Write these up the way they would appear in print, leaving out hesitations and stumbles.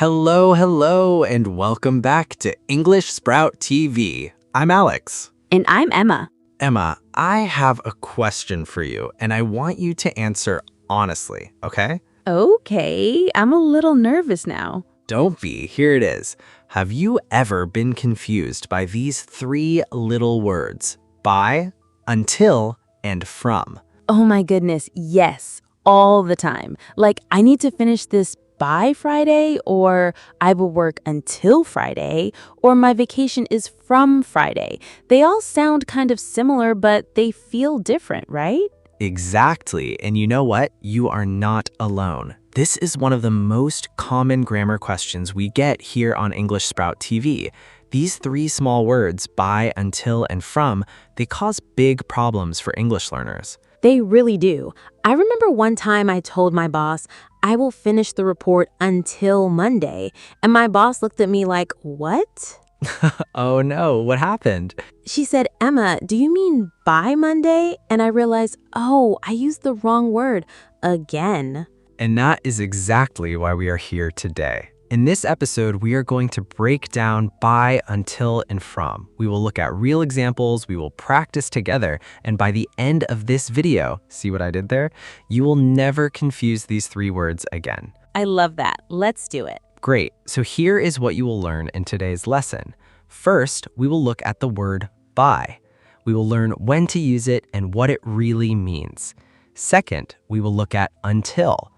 Hello, and welcome back to English Sprout TV. I'm Alex. And I'm Emma. Emma, I have a question for you, and I want you to answer honestly, okay? Okay, I'm a little nervous now. Don't be. Here it is. Have you ever been confused by these three little words? By, until, and from. Oh my goodness, yes, all the time. Like, I need to finish this by Friday, or I will work until Friday, or my vacation is from Friday. They all sound kind of similar, but they feel different, right? Exactly. And you know what? You are not alone. This is one of the most common grammar questions we get here on English Sprout TV. These three small words, by, until, and from, they cause big problems for English learners. They really do. I remember one time I told my boss, I will finish the report until Monday. And my boss looked at me like, what? Oh no, what happened? She said, Emma, do you mean by Monday? And I realized, oh, I used the wrong word again. And that is exactly why we are here today. In this episode, we are going to break down by, until, and from. We will look at real examples, we will practice together, and by the end of this video, see what I did there? You will never confuse these three words again. I love that. Let's do it. Great, so here is what you will learn in today's lesson. First, we will look at the word by. We will learn when to use it and what it really means. Second, we will look at until.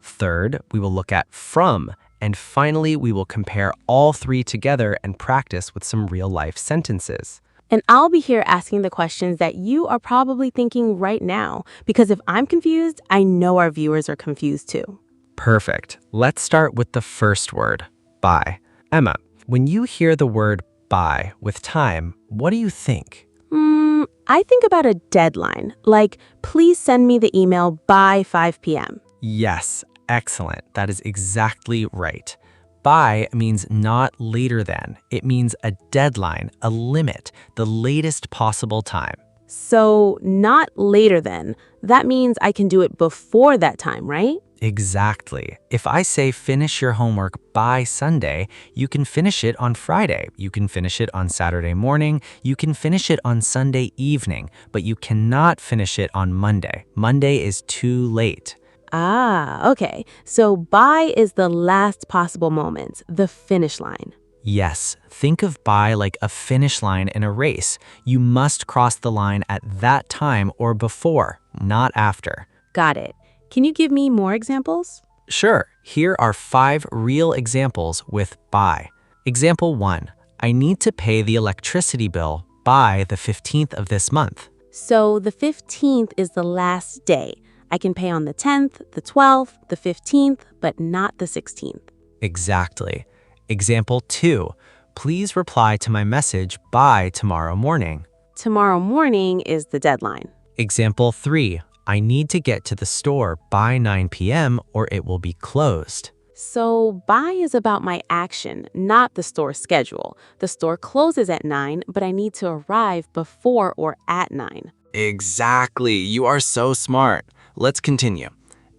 Third, we will look at from. And finally, we will compare all three together and practice with some real-life sentences. And I'll be here asking the questions that you are probably thinking right now, because if I'm confused, I know our viewers are confused too. Perfect. Let's start with the first word, by. Emma, when you hear the word by with time, what do you think? I think about a deadline, like, please send me the email by 5 p.m. Yes, excellent. That is exactly right. By means not later than. It means a deadline, a limit, the latest possible time. So not later than. That means I can do it before that time, right? Exactly. If I say finish your homework by Sunday, you can finish it on Friday. You can finish it on Saturday morning. You can finish it on Sunday evening, but you cannot finish it on Monday. Monday is too late. Ah, okay. So by is the last possible moment, the finish line. Yes, think of by like a finish line in a race. You must cross the line at that time or before, not after. Got it. Can you give me more examples? Sure, here are 5 real examples with by. Example 1, I need to pay the electricity bill by the 15th of this month. So the 15th is the last day. I can pay on the 10th, the 12th, the 15th, but not the 16th. Exactly. Example 2, please reply to my message by tomorrow morning. Tomorrow morning is the deadline. Example 3, I need to get to the store by 9 p.m. or it will be closed. So by is about my action, not the store schedule. The store closes at 9, but I need to arrive before or at 9. Exactly. You are so smart. Let's continue.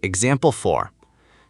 Example 4.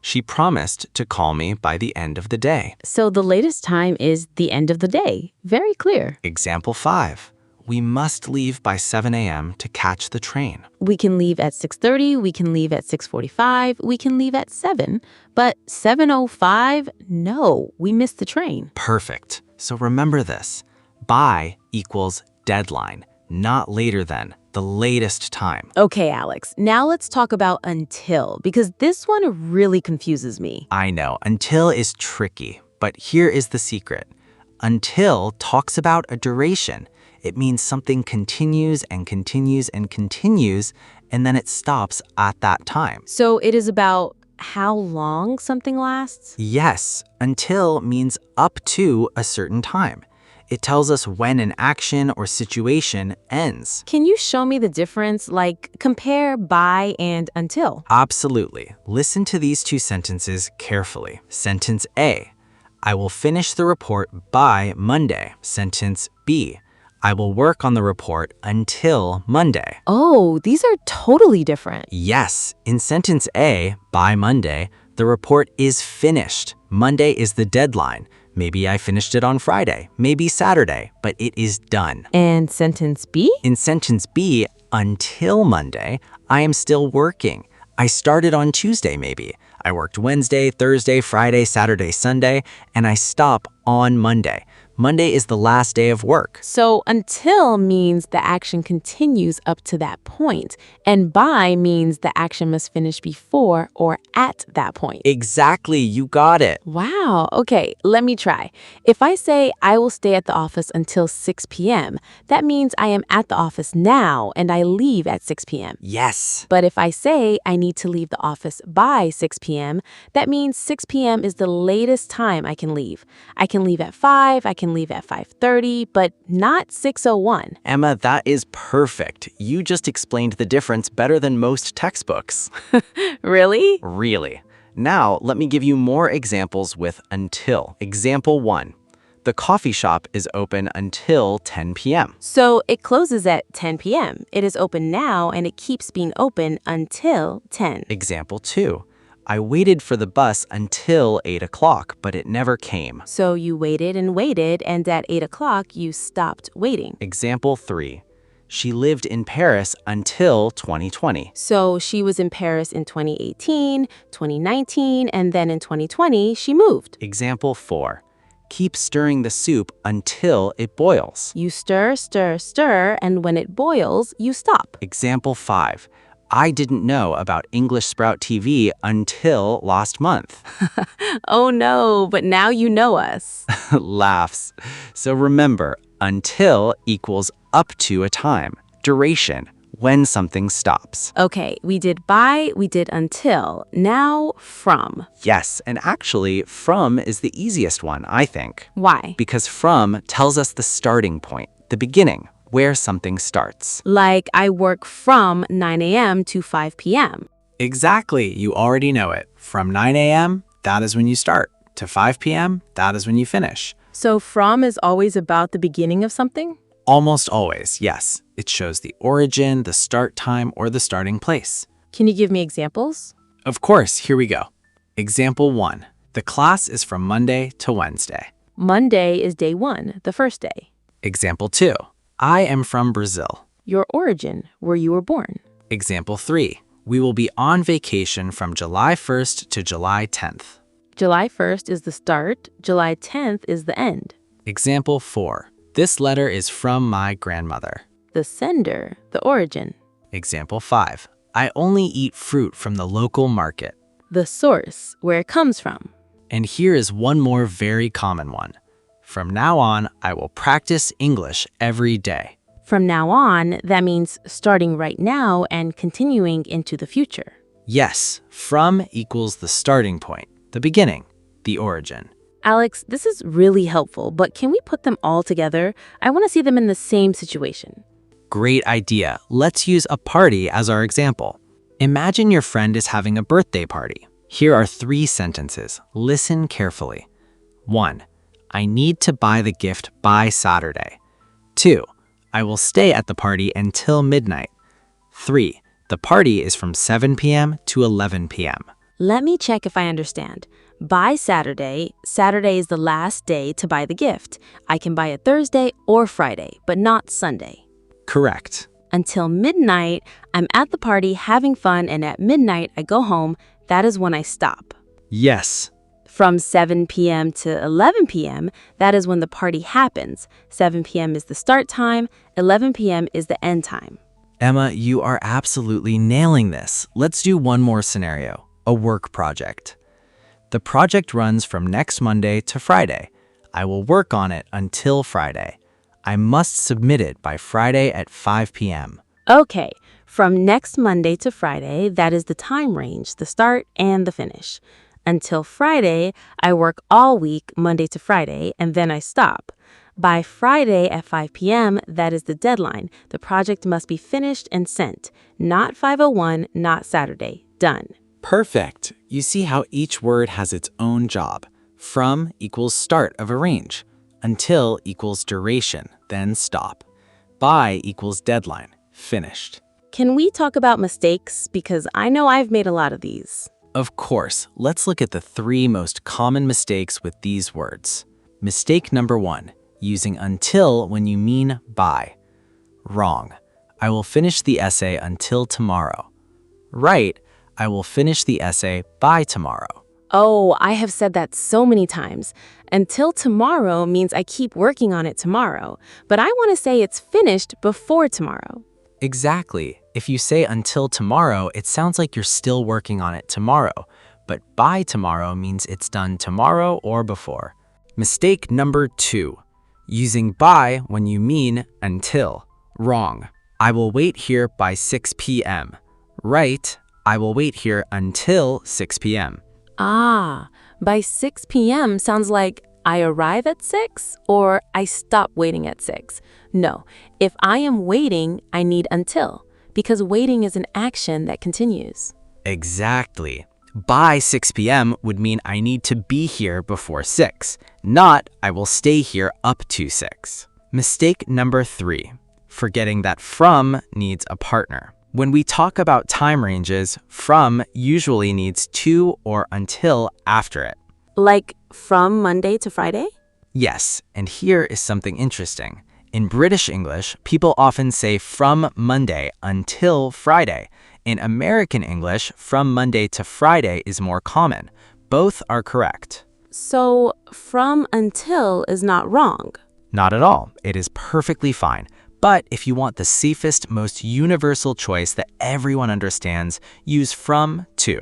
She promised to call me by the end of the day. So the latest time is the end of the day. Very clear. Example 5. We must leave by 7 a.m. to catch the train. We can leave at 6:30, we can leave at 6:45, we can leave at 7. But 7:05, no, we missed the train. Perfect. So remember this. By equals deadline, not later than, the latest time. Okay, Alex, now let's talk about until, because this one really confuses me. I know, until is tricky, but here is the secret. Until talks about a duration. It means something continues and continues and continues, and then it stops at that time. So it is about how long something lasts? Yes, until means up to a certain time. It tells us when an action or situation ends. Can you show me the difference? Like, compare by and until. Absolutely. Listen to these 2 sentences carefully. Sentence A, I will finish the report by Monday. Sentence B, I will work on the report until Monday. Oh, these are totally different. Yes, in sentence A, by Monday, The report is finished. Monday is the deadline. Maybe I finished it on Friday, maybe Saturday, but it is done. And sentence B? In sentence B, until Monday, I am still working. I started on Tuesday maybe. I worked Wednesday, Thursday, Friday, Saturday, Sunday, and I stop on Monday. Monday is the last day of work. So until means the action continues up to that point, and by means the action must finish before or at that point. Exactly, you got it. Wow. Okay, let me try. If I say I will stay at the office until 6 p.m., that means I am at the office now and I leave at 6 p.m. Yes. But if I say I need to leave the office by 6 p.m., that means 6 p.m. is the latest time I can leave. I can leave at 5, I can leave at 5:30, but not 6:01. Emma, that is perfect. You just explained the difference better than most textbooks. Really? Really. Now, let me give you more examples with until. Example 1. The coffee shop is open until 10 p.m. So it closes at 10 p.m. It is open now and it keeps being open until 10. Example 2. I waited for the bus until 8 o'clock, but it never came. So you waited and waited, and at 8 o'clock you stopped waiting. Example 3. She lived in Paris until 2020. So she was in Paris in 2018, 2019, and then in 2020 she moved. Example 4. Keep stirring the soup until it boils. You stir, stir, stir, and when it boils, you stop. Example 5. I didn't know about English Sprout TV until last month. Oh no, but now you know us. Laughs. So remember, until equals up to a time, duration, when something stops. Okay, we did by, we did until. Now from. Yes, and actually, from is the easiest one, I think. Why? Because from tells us the starting point, the beginning, where something starts. Like I work from 9 a.m. to 5 p.m. Exactly, you already know it. From 9 a.m., that is when you start. To 5 p.m., that is when you finish. So from is always about the beginning of something? Almost always, yes. It shows the origin, the start time, or the starting place. Can you give me examples? Of course, here we go. Example 1. The class is from Monday to Wednesday. Monday is day 1, the first day. Example 2. I am from Brazil. Your origin, where you were born. Example 3. We will be on vacation from July 1st to July 10th. July 1st is the start, July 10th is the end. Example 4. This letter is from my grandmother. The sender, the origin. Example 5. I only eat fruit from the local market. The source, where it comes from. And here is one more very common one. From now on, I will practice English every day. From now on, that means starting right now and continuing into the future. Yes, from equals the starting point, the beginning, the origin. Alex, this is really helpful, but can we put them all together? I want to see them in the same situation. Great idea. Let's use a party as our example. Imagine your friend is having a birthday party. Here are 3 sentences. Listen carefully. 1. I need to buy the gift by Saturday. 2. I will stay at the party until midnight. 3. The party is from 7 p.m. to 11 p.m. Let me check if I understand. By Saturday, Saturday is the last day to buy the gift. I can buy it Thursday or Friday, but not Sunday. Correct. Until midnight, I'm at the party having fun, and at midnight I go home. That is when I stop. Yes. From 7 p.m. to 11 p.m., that is when the party happens. 7 p.m. is the start time, 11 p.m. is the end time. Emma, you are absolutely nailing this. Let's do one more scenario, a work project. The project runs from next Monday to Friday. I will work on it until Friday. I must submit it by Friday at 5 p.m. Okay, from next Monday to Friday, that is the time range, the start and the finish. Until Friday, I work all week, Monday to Friday, and then I stop. By Friday at 5 p.m., that is the deadline. The project must be finished and sent. Not 5:01, not Saturday. Done. Perfect. You see how each word has its own job. From equals start of a range. Until equals duration, then stop. By equals deadline, finished. Can we talk about mistakes? Because I know I've made a lot of these. Of course, let's look at the 3 most common mistakes with these words. Mistake number 1, using until when you mean by. Wrong. I will finish the essay until tomorrow. Right. I will finish the essay by tomorrow. Oh, I have said that so many times. Until tomorrow means I keep working on it tomorrow, but I want to say it's finished before tomorrow. Exactly. If you say until tomorrow, it sounds like you're still working on it tomorrow, but by tomorrow means it's done tomorrow or before. Mistake number 2, using by when you mean until. Wrong. I will wait here by 6 p.m. Right. I will wait here until 6 p.m. Ah, by 6 p.m. sounds like I arrive at 6 or I stop waiting at 6. No, if I am waiting, I need until, because waiting is an action that continues. Exactly. By 6 p.m. would mean I need to be here before 6, not I will stay here up to 6. Mistake number 3, forgetting that from needs a partner. When we talk about time ranges, from usually needs to or until after it. Like from Monday to Friday? Yes, and here is something interesting. In British English, people often say from Monday until Friday. In American English, from Monday to Friday is more common. Both are correct. So from until is not wrong. Not at all. It is perfectly fine. But if you want the safest, most universal choice that everyone understands, use from to.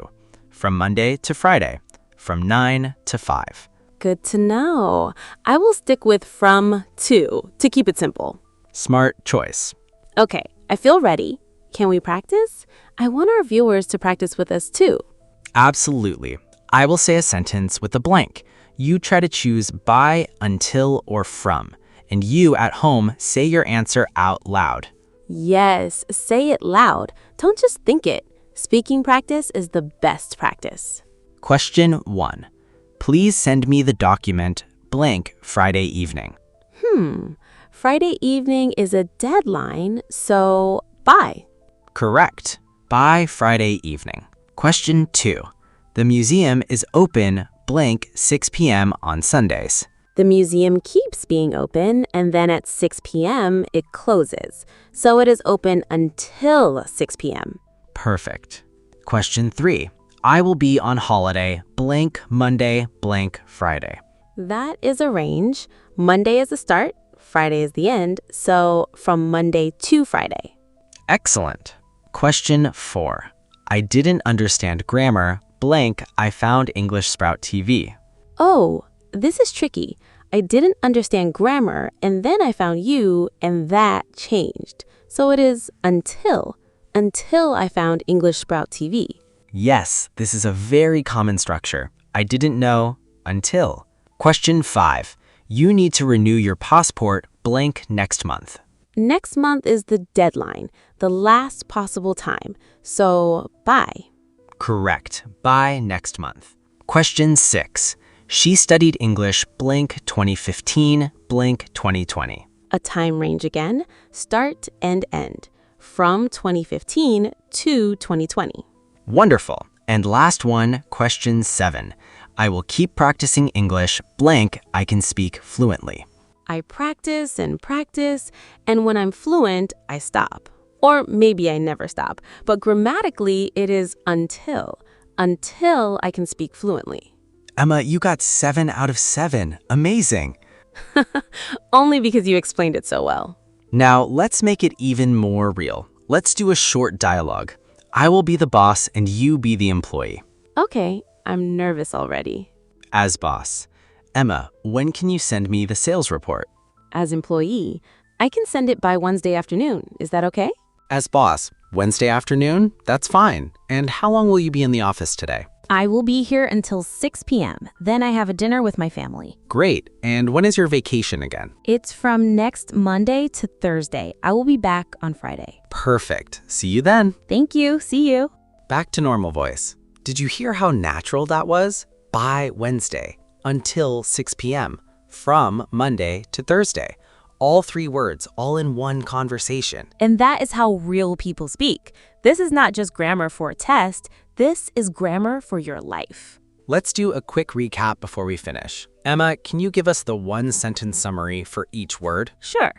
From Monday to Friday. From 9 to 5. Good to know. I will stick with from to keep it simple. Smart choice. Okay, I feel ready. Can we practice? I want our viewers to practice with us too. Absolutely. I will say a sentence with a blank. You try to choose by, until, or from. And you at home say your answer out loud. Yes, say it loud. Don't just think it. Speaking practice is the best practice. Question 1. Please send me the document blank Friday evening. Friday evening is a deadline, so by. Correct. By Friday evening. Question 2. The museum is open blank 6 p.m. on Sundays. The museum keeps being open, and then at 6 p.m. it closes. So it is open until 6 p.m. Perfect. Question 3. I will be on holiday blank Monday blank Friday. That is a range. Monday is the start, Friday is the end, so from Monday to Friday. Excellent. Question 4. I didn't understand grammar blank I found English Sprout TV. Oh, this is tricky. I didn't understand grammar, and then I found you, and that changed. So it is until I found English Sprout TV. Yes, this is a very common structure. I didn't know until. Question 5. You need to renew your passport blank next month. Next month is the deadline, the last possible time. So by. Correct. By next month. Question 6. She studied English blank 2015 blank 2020. A time range again, start and end. From 2015 to 2020. Wonderful. And last one, question 7. I will keep practicing English blank I can speak fluently. I practice, and when I'm fluent, I stop. Or maybe I never stop. But grammatically, it is until I can speak fluently. Emma, you got 7 out of 7. Amazing. Only because you explained it so well. Now, let's make it even more real. Let's do a short dialogue. I will be the boss and you be the employee. Okay, I'm nervous already. As boss. Emma, when can you send me the sales report? As employee, I can send it by Wednesday afternoon. Is that okay? As boss. Wednesday afternoon? That's fine. And how long will you be in the office today? I will be here until 6 p.m. Then I have a dinner with my family. Great. And when is your vacation again? It's from next Monday to Thursday. I will be back on Friday. Perfect. See you then. Thank you. See you. Back to normal voice. Did you hear how natural that was? By Wednesday, until 6 p.m., from Monday to Thursday. All 3 words, all in one conversation. And that is how real people speak. This is not just grammar for a test, this is grammar for your life. Let's do a quick recap before we finish. Emma, can you give us the one-sentence summary for each word? Sure.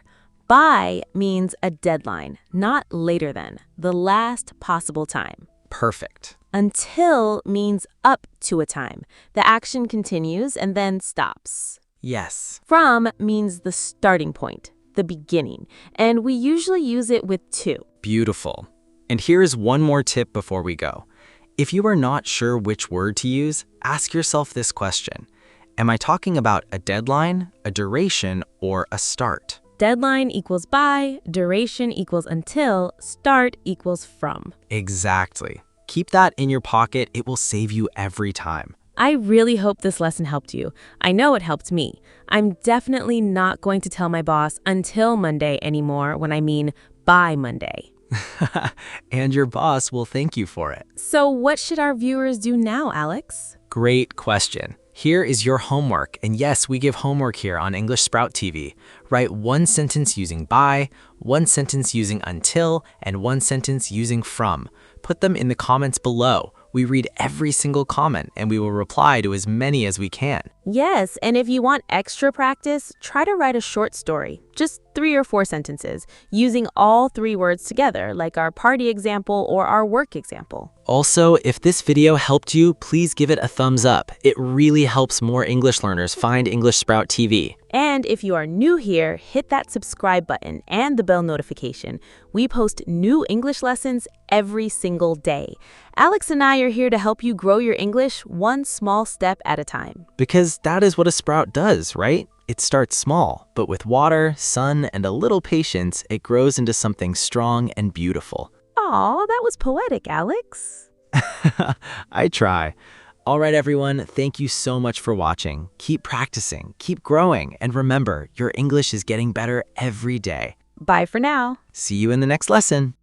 By means a deadline, not later than, the last possible time. Perfect. Until means up to a time. The action continues and then stops. Yes. From means the starting point, the beginning, and we usually use it with to. Beautiful. And here's one more tip before we go. If you are not sure which word to use, ask yourself this question. Am I talking about a deadline, a duration, or a start? Deadline equals by, duration equals until, start equals from. Exactly. Keep that in your pocket. It will save you every time. I really hope this lesson helped you. I know it helped me. I'm definitely not going to tell my boss until Monday anymore when I mean by Monday. And your boss will thank you for it. So what should our viewers do now, Alex? Great question. Here is your homework. And yes, we give homework here on English Sprout TV. Write one sentence using by, one sentence using until, and one sentence using from. Put them in the comments below. We read every single comment and we will reply to as many as we can. Yes, and if you want extra practice, try to write a short story, just 3 or 4 sentences, using all 3 words together, like our party example or our work example. Also, if this video helped you, please give it a thumbs up. It really helps more English learners find English Sprout TV. And if you are new here, hit that subscribe button and the bell notification. We post new English lessons every single day. Alex and I are here to help you grow your English one small step at a time. Because that is what a sprout does, right? It starts small, but with water, sun, and a little patience, it grows into something strong and beautiful. Aw, that was poetic, Alex. I try. All right, everyone, thank you so much for watching. Keep practicing, keep growing, and remember, your English is getting better every day. Bye for now. See you in the next lesson.